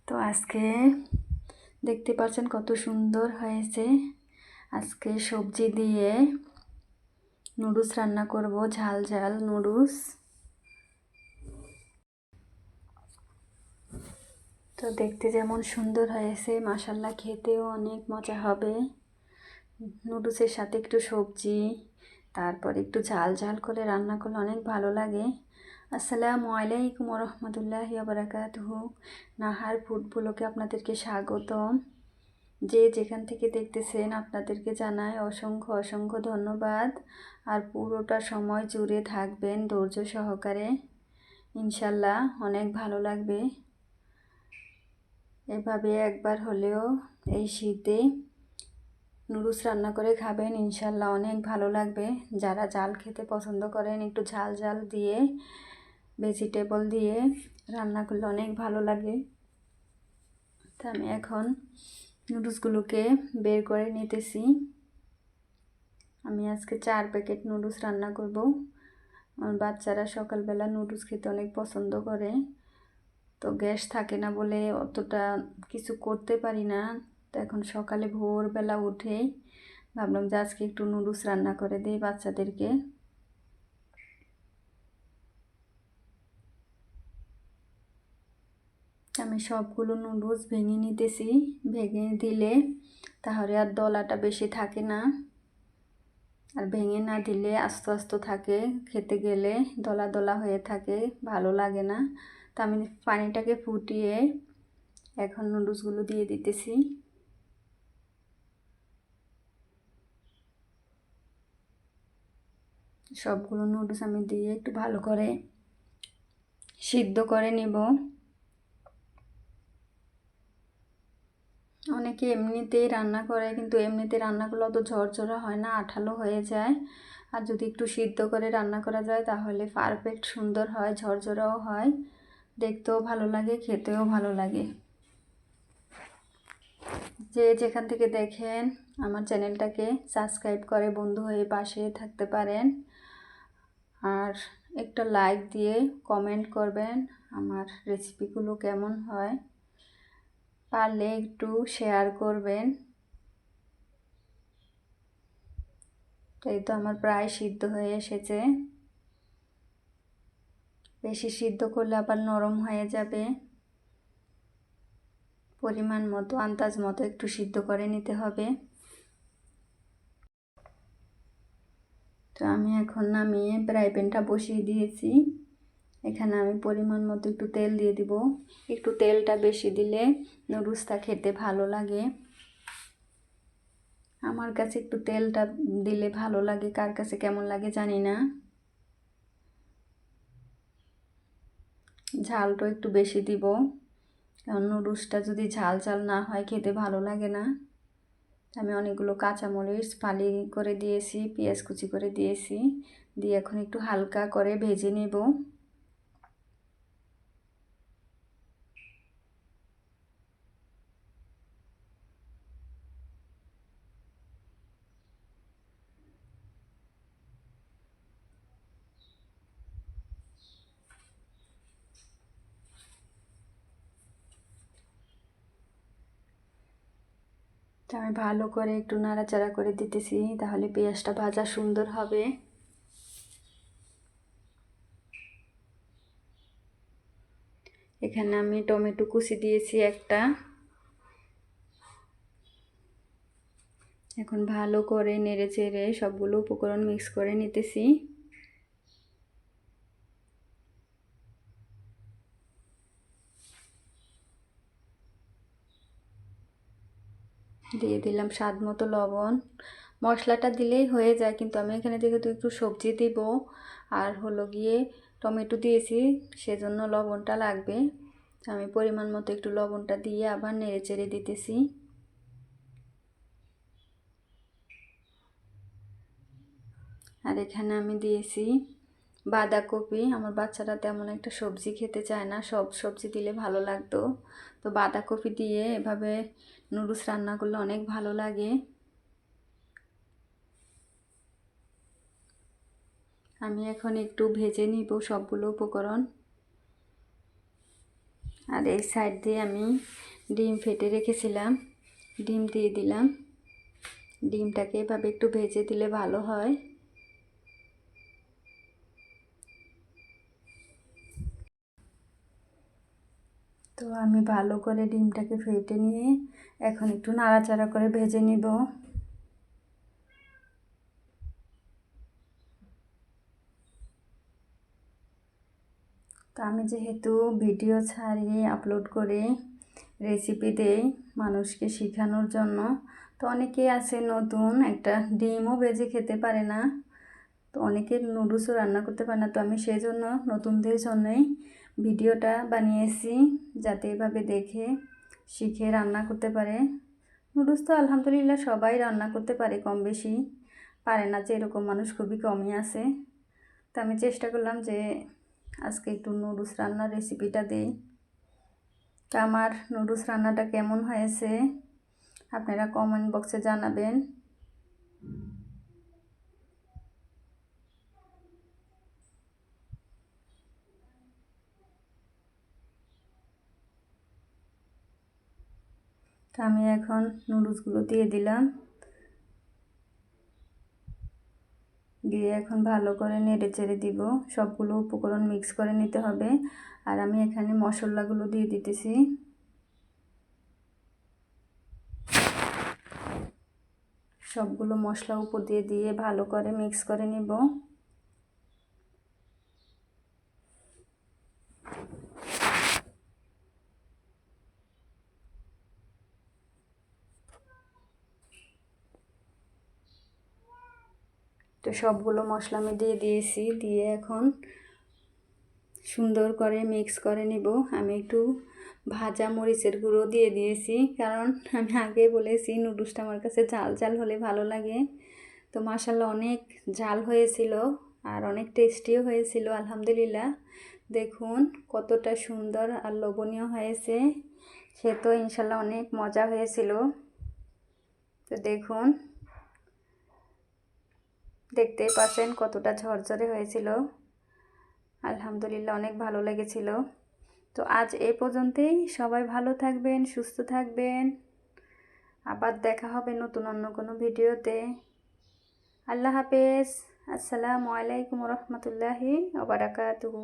তো আজকে দেখতে পাচ্ছেন কত সুন্দর হয়েছে। আজকে সবজি দিয়ে নুডলস রান্না করব, ঝাল ঝাল নুডলস। তো দেখতে যেমন সুন্দর হয়েছে, মাশাআল্লাহ খেতেও অনেক মজা হবে। নুডলসের সাথে একটু সবজি, তারপর একটু ঝাল ঝাল করে রান্না করলে অনেক ভালো লাগে। আসসালামু আলাইকুম ওয়া রাহমাতুল্লাহি ওয়া বারাকাতুহু। নাহার ফুড ব্লগে আপনাদেরকে স্বাগতম। যে যেখান থেকে দেখতেছেন আপনাদেরকে জানাই অসংখ্য অসংখ্য ধন্যবাদ। আর পুরোটা সময় জুড়ে থাকবেন ধৈর্য সহকারে, ইনশাল্লাহ অনেক ভালো লাগবে। এভাবে একবার হলেও এই শীতে নুডলস রান্না করে খাবেন, ইনশাল্লাহ অনেক ভালো লাগবে। যারা ঝাল খেতে পছন্দ করেন, একটু ঝাল ঝাল দিয়ে ভেজিটেবল দিয়ে রান্না করলে অনেক ভালো লাগে। তো আমি এখন নুডলসগুলোকে বের করে নিতেছি। আমি আজকে 4 প্যাকেট নুডলস রান্না করব। আমার বাচ্চারা সকালবেলা নুডলস খেতে অনেক পছন্দ করে, তো গ্যাস থাকে না বলে অতটা কিছু করতে পারি না। তো এখন সকালে ভোরবেলা উঠেই ভাবলাম যে আজকে একটু নুডলস রান্না করে দিই বাচ্চাদেরকে। আমি সবগুলো নুডলস ভেঙে নিতেছি। ভেঙে দিলে তাহলে আর দলাটা বেশি থাকে না, আর ভেঙে না দিলে আস্তে আস্তে থাকে, খেতে গেলে দলা দলা হয়ে থাকে, ভালো লাগে না। তো আমি পানিটাকে ফুটিয়ে এখন নুডলসগুলো দিয়ে দিতেছি। সবগুলো নুডলস আমি দিয়ে একটু ভালো করে সিদ্ধ করে নেব। অনেকে এমনিতেই রান্না করে, কিন্তু এমনিতে রান্না করলে অত ঝরঝরা হয় না, আঠালো হয়ে যায়। আর যদি একটু সিদ্ধ করে রান্না করা যায় তাহলে পারফেক্ট সুন্দর হয়, ঝরঝরাও হয়, দেখতেও ভালো লাগে, খেতেও ভালো লাগে। যে যেখান থেকে দেখেন আমার চ্যানেলটাকে সাবস্ক্রাইব করে বন্ধু হয়ে পাশে থাকতে পারেন। আর একটা লাইক দিয়ে কমেন্ট করবেন আমার রেসিপিগুলো কেমন হয়, পারলে একটু শেয়ার করবেন। এই তো আমার প্রায় সিদ্ধ হয়ে এসেছে। বেশি সিদ্ধ করলে আবার নরম হয়ে যাবে। পরিমাণ মতো আন্দাজ মতো একটু সিদ্ধ করে নিতে হবে। তো আমি এখন নামিয়ে ফ্রাই প্যানটা বসিয়ে দিয়েছি। এখানে আমি পরিমাণ মতো একটু তেল দিয়ে দিব। একটু তেলটা বেশি দিলে নুডলসটা খেতে ভালো লাগে। আমার কাছে একটু তেলটা দিলে ভালো লাগে, কার কাছে কেমন লাগে জানি না। ঝালটা একটু বেশি দিব, কারণ নুডলসটা যদি ঝাল ঝাল না হয় খেতে ভালো লাগে না। আমি অনেকগুলো কাঁচামরিচ ফালি করে দিয়েছি, পেঁয়াজ কুচি করে দিয়েছি, দিয়ে এখন একটু হালকা করে ভেজে নেব। তো আমি ভালো করে একটু নাড়াচাড়া করে দিতেছি, তাহলে পেঁয়াজটা ভাজা সুন্দর হবে। এখানে আমি টমেটো কুচি দিয়েছি একটা। এখন ভালো করে নেড়ে চেড়ে সবগুলো উপকরণ মিক্স করে নিতেছি। দিয়ে দিলাম স্বাদ মতো লবণ। মশলাটা দিলেই হয়ে যায়, কিন্তু আমি এখানে যেহেতু একটু সবজি দিব আর হলো গিয়ে টমেটো দিয়েছি, সেজন্য লবণটা লাগবে। আমি পরিমাণ মতো একটু লবণটা দিয়ে আবার নেড়ে চেড়ে দিতেছি। আর এখানে আমি দিয়েছি বাঁধাকপি। আমার বাচ্চারা তেমন একটা সবজি খেতে চায় না, সব সবজি দিলে ভালো লাগতো। তো বাঁধাকপি দিয়ে এভাবে নুডলস রান্না করলে অনেক ভালো লাগে। আমি এখন একটু ভেজে নিব সবগুলো উপকরণ। আর এই সাইড দিয়ে আমি ডিম ফেটে রেখেছিলাম, ডিম দিয়ে দিলাম। ডিমটাকে এভাবে একটু ভেজে দিলে ভালো হয়। তো আমি ভালো করে ডিমটাকে ফেটে নিয়ে এখন একটু নাড়াচাড়া করে ভেজে নিব। তো আমি যেহেতু ভিডিও ছাড়ি, আপলোড করে রেসিপি দেই মানুষকে শেখানোর জন্য, তো অনেকেই আছে নতুন একটা ডিমও ভেজে খেতে পারে না, তো অনেকের নুডলসও রান্না করতে পারে না। তো আমি সেই জন্য নতুনদের জন্যই ভিডিওটা বানিয়েছি, যাতে এভাবে দেখে শিখে রান্না করতে পারে। নুডলস তো আলহামদুলিল্লাহ সবাই রান্না করতে পারে, কম বেশি। পারে না যে এরকম মানুষ খুবই কমই আছে। তো আমি চেষ্টা করলাম যে আজকে একটু নুডলস রান্নার রেসিপিটা দেই। তো আমার নুডলস রান্নাটা কেমন হয়েছে আপনারা কমেন্ট বক্সে জানাবেন। তো আমি এখন নুডলসগুলো দিয়ে দিলাম, দিয়ে এখন ভালো করে নেড়ে চেড়ে দিব। সবগুলো উপকরণ মিক্স করে নিতে হবে। আর আমি এখানে মশলাগুলো দিয়ে দিতেছি। সবগুলো মশলা উপর দিয়ে দিয়ে ভালো করে মিক্স করে নিব। তো সবগুলো মশলা আমি দিয়ে দিয়েছি, দিয়ে এখন সুন্দর করে মিক্স করে নিব। আমি একটু ভাজা মরিচের গুঁড়ো দিয়ে দিয়েছি, কারণ আমি আগে বলেছি নুডলসটা আমার কাছে ঝাল ঝাল হলে ভালো লাগে। তো মাশাআল্লাহ অনেক ঝাল হয়েছিল আর অনেক টেস্টিও হয়েছিল আলহামদুলিল্লাহ। দেখুন কতটা সুন্দর আর লোভনীয় হয়েছে, সে তো ইনশাল্লাহ অনেক মজা হয়েছিল। তো দেখুন, দেখতেই পাচ্ছেন কতটা ঝরঝরে হয়েছিল। আলহামদুলিল্লাহ অনেক ভালো লেগেছিল। তো আজ এই পর্যন্তই। সবাই ভালো থাকবেন, সুস্থ থাকবেন। আবার দেখা হবে নতুন অন্য কোনো ভিডিওতে। আল্লাহ হাফেজ। আসসালামু আলাইকুম রহমতুল্লাহি ওয়া বারাকাতুহু।